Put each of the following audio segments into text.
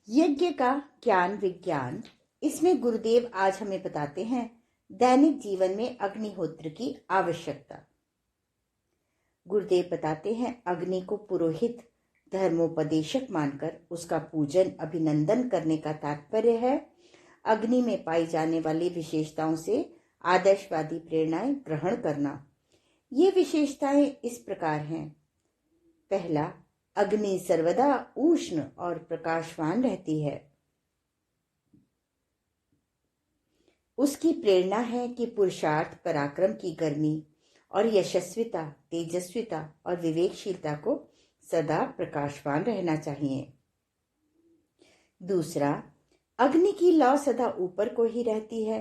यज्ञ का ज्ञान विज्ञान। इसमें गुरुदेव आज हमें बताते हैं दैनिक जीवन में अग्निहोत्र की आवश्यकता। गुरुदेव बताते हैं अग्नि को पुरोहित धर्मोपदेशक मानकर उसका पूजन अभिनंदन करने का तात्पर्य है अग्नि में पाई जाने वाली विशेषताओं से आदर्शवादी प्रेरणाएं ग्रहण करना। ये विशेषताएं इस प्रकार हैं। पहला, अग्नि सर्वदा उष्ण और प्रकाशवान रहती है। उसकी प्रेरणा है कि पुरुषार्थ पराक्रम की गर्मी और यशस्विता, तेजस्विता और विवेकशीलता को सदा प्रकाशवान रहना चाहिए। दूसरा, अग्नि की लौ सदा ऊपर को ही रहती है।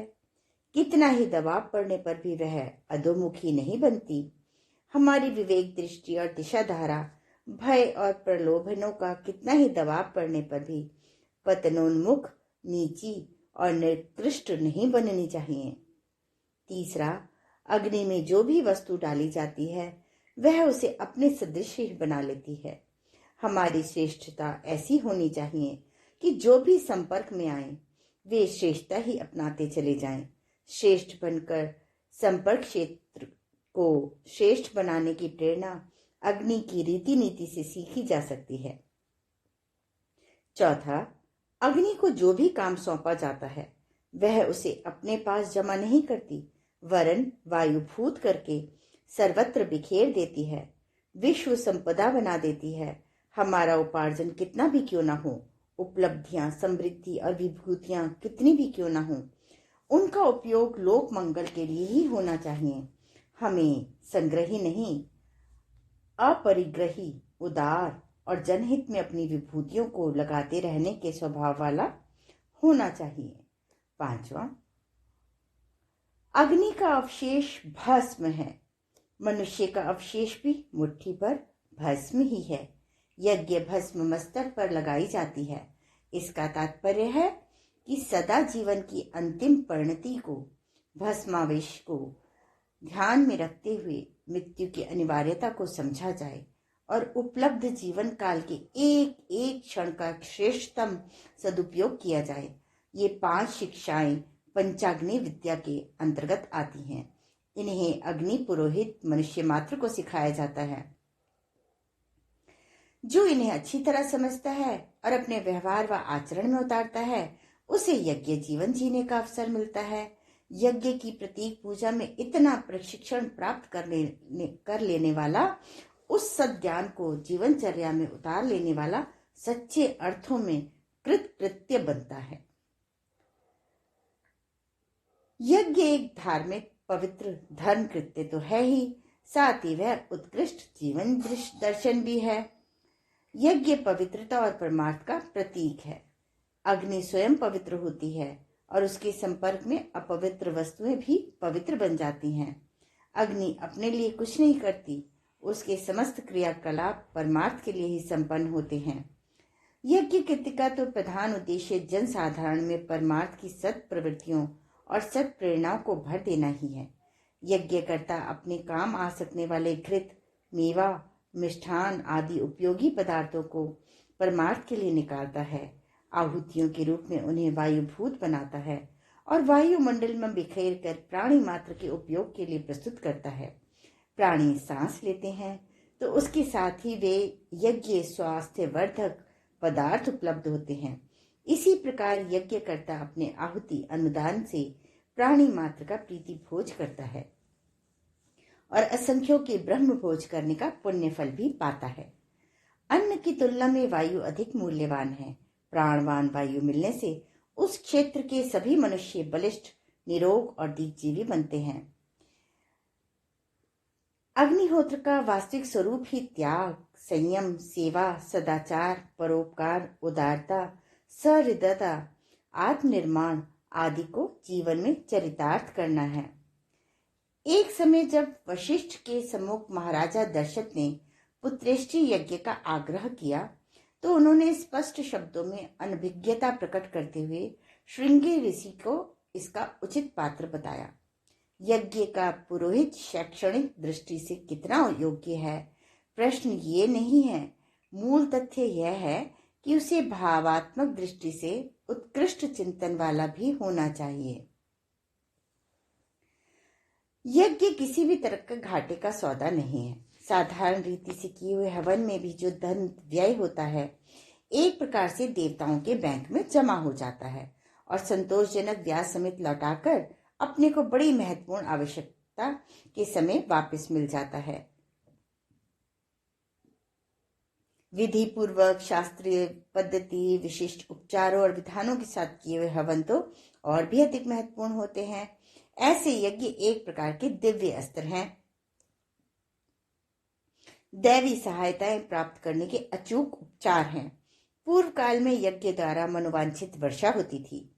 कितना ही दबाव पड़ने पर भी वह अधोमुखी नहीं बनती। हमारी विवेक दृष्टि और दिशा धारा भय और प्रलोभनों का कितना ही दबाव पड़ने पर भी पतनोन्मुख, नीची और निकृष्ट नहीं बननी चाहिए। तीसरा, अग्नि में जो भी वस्तु डाली जाती है वह उसे अपने सदृश ही बना लेती है। हमारी श्रेष्ठता ऐसी होनी चाहिए कि जो भी संपर्क में आए वे श्रेष्ठता ही अपनाते चले जाएं। श्रेष्ठ बनकर संपर्क क्षेत्र को श्रेष्ठ बनाने की प्रेरणा अग्नि की रीति नीति से सीखी जा सकती है। चौथा, अग्नि को जो भी काम सौंपा जाता है वह उसे अपने पास जमा नहीं करती, वरन वायुभूत करके सर्वत्र बिखेर देती है, विश्व संपदा बना देती है। हमारा उपार्जन कितना भी क्यों ना हो, उपलब्धियां, समृद्धि और विभूतियां कितनी भी क्यों ना हो, उनका उपयोग लोक मंगल के लिए ही होना चाहिए। हमें संग्रही नहीं, अपरिग्रही, उदार और जनहित में अपनी विभूतियों को लगाते रहने के स्वभाव वाला होना चाहिए। पांचवा, अग्नि का अवशेष भस्म है। मनुष्य का अवशेष भी मुट्ठी पर भस्म ही है। यज्ञ भस्म मस्तक पर लगाई जाती है। इसका तात्पर्य है कि सदा जीवन की अंतिम परिणति को, भस्मावेश को ध्यान में रखते हुए मृत्यु की अनिवार्यता को समझा जाए और उपलब्ध जीवन काल के एक एक क्षण का श्रेष्ठतम सदुपयोग किया जाए। ये 5 शिक्षाएं पंचाग्नि विद्या के अंतर्गत आती हैं। इन्हें अग्नि पुरोहित मनुष्य मात्र को सिखाया जाता है। जो इन्हें अच्छी तरह समझता है और अपने व्यवहार व आचरण में उतारता है उसे यज्ञ जीवन जीने का अवसर मिलता है। यज्ञ की प्रतीक पूजा में इतना प्रशिक्षण प्राप्त कर लेने वाला, उस सद्ज्ञान को जीवनचर्या में उतार लेने वाला सच्चे अर्थों में कृतकृत्य बनता है। यज्ञ एक धार्मिक पवित्र धर्म कृत्य तो है ही, साथ ही वह उत्कृष्ट जीवन दर्शन भी है। यज्ञ पवित्रता और परमार्थ का प्रतीक है। अग्नि स्वयं पवित्र होती है और उसके संपर्क में अपवित्र वस्तुएं भी पवित्र बन जाती हैं। अग्नि अपने लिए कुछ नहीं करती, उसके समस्त क्रियाकलाप परमार्थ के लिए ही संपन्न होते हैं। यज्ञ कृत्य का तो प्रधान उद्देश्य जनसाधारण में परमार्थ की सत प्रवृत्तियों और सत प्रेरणाओं को भर देना ही है। यज्ञकर्ता अपने काम आ सकने वाले घृत, मेवा, मिष्ठान आदि उपयोगी पदार्थों को परमार्थ के लिए निकालता है, आहुतियों के रूप में उन्हें वायुभूत बनाता है और वायुमंडल में बिखेर कर प्राणी मात्र के उपयोग के लिए प्रस्तुत करता है। प्राणी सांस लेते हैं तो उसके साथ ही वे यज्ञ स्वास्थ्य वर्धक पदार्थ उपलब्ध होते हैं। इसी प्रकार यज्ञ करता अपने आहुति अनुदान से प्राणी मात्र का प्रीति भोज करता है और असंख्यों के ब्रह्म भोज करने का पुण्य फल भी पाता है। अन्न की तुलना में वायु अधिक मूल्यवान है। प्राणवान वायु मिलने से उस क्षेत्र के सभी मनुष्य बलिष्ठ, निरोग और दीर्घजीवी बनते हैं। अग्निहोत्र का वास्तविक स्वरूप ही त्याग, संयम, सेवा, सदाचार, परोपकार, उदारता, सहृदयता, आत्मनिर्माण आदि को जीवन में चरितार्थ करना है। एक समय जब वशिष्ठ के सम्मुख महाराजा दशरथ ने पुत्रेष्टि यज्ञ का आग्रह किया तो उन्होंने स्पष्ट शब्दों में अनभिज्ञता प्रकट करते हुए श्रृंगी ऋषि को इसका उचित पात्र बताया। यज्ञ का पुरोहित शैक्षणिक दृष्टि से कितना योग्य है, प्रश्न ये नहीं है। मूल तथ्य यह है कि उसे भावात्मक दृष्टि से उत्कृष्ट चिंतन वाला भी होना चाहिए। यज्ञ किसी भी तरह का घाटे का सौदा नहीं है। साधारण रीति से किए हुए हवन में भी जो धन व्यय होता है, एक प्रकार से देवताओं के बैंक में जमा हो जाता है और संतोषजनक ब्याज समेत लौटाकर अपने को बड़ी महत्वपूर्ण आवश्यकता के समय वापस मिल जाता है। विधि पूर्वक शास्त्रीय पद्धति, विशिष्ट उपचारों और विधानों के साथ किए हुए हवन तो और भी अधिक महत्वपूर्ण होते हैं। ऐसे यज्ञ एक प्रकार के दिव्य अस्त्र हैं, दैवी सहायताएं प्राप्त करने के अचूक उपचार हैं। पूर्व काल में यज्ञ द्वारा मनोवांछित वर्षा होती थी।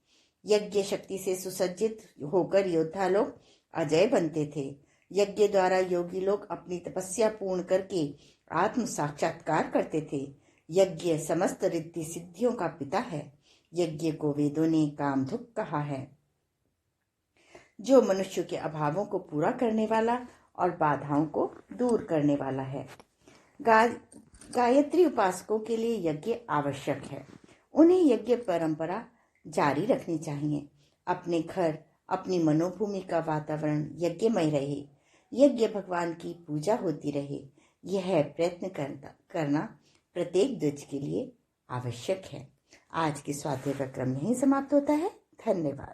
यज्ञ शक्ति से सुसज्जित होकर योद्धा लोग अजय बनते थे। यज्ञ द्वारा योगी लोग अपनी तपस्या पूर्ण करके आत्म साक्षात्कार करते थे। यज्ञ समस्त रिद्धि सिद्धियों का पिता है। यज्ञ को वेदों ने कामधुक कहा है, जो मनुष्य के अभावों को पूरा करने वाला और बाधाओं को दूर करने वाला है। गायत्री उपासकों के लिए यज्ञ आवश्यक है। उन्हें यज्ञ परंपरा जारी रखनी चाहिए। अपने घर, अपनी मनोभूमि का वातावरण यज्ञमय रहे, यज्ञ भगवान की पूजा होती रहे, यह प्रयत्न करना प्रत्येक द्विज के लिए आवश्यक है। आज के स्वाध्याय का क्रम यहीं समाप्त होता है। धन्यवाद।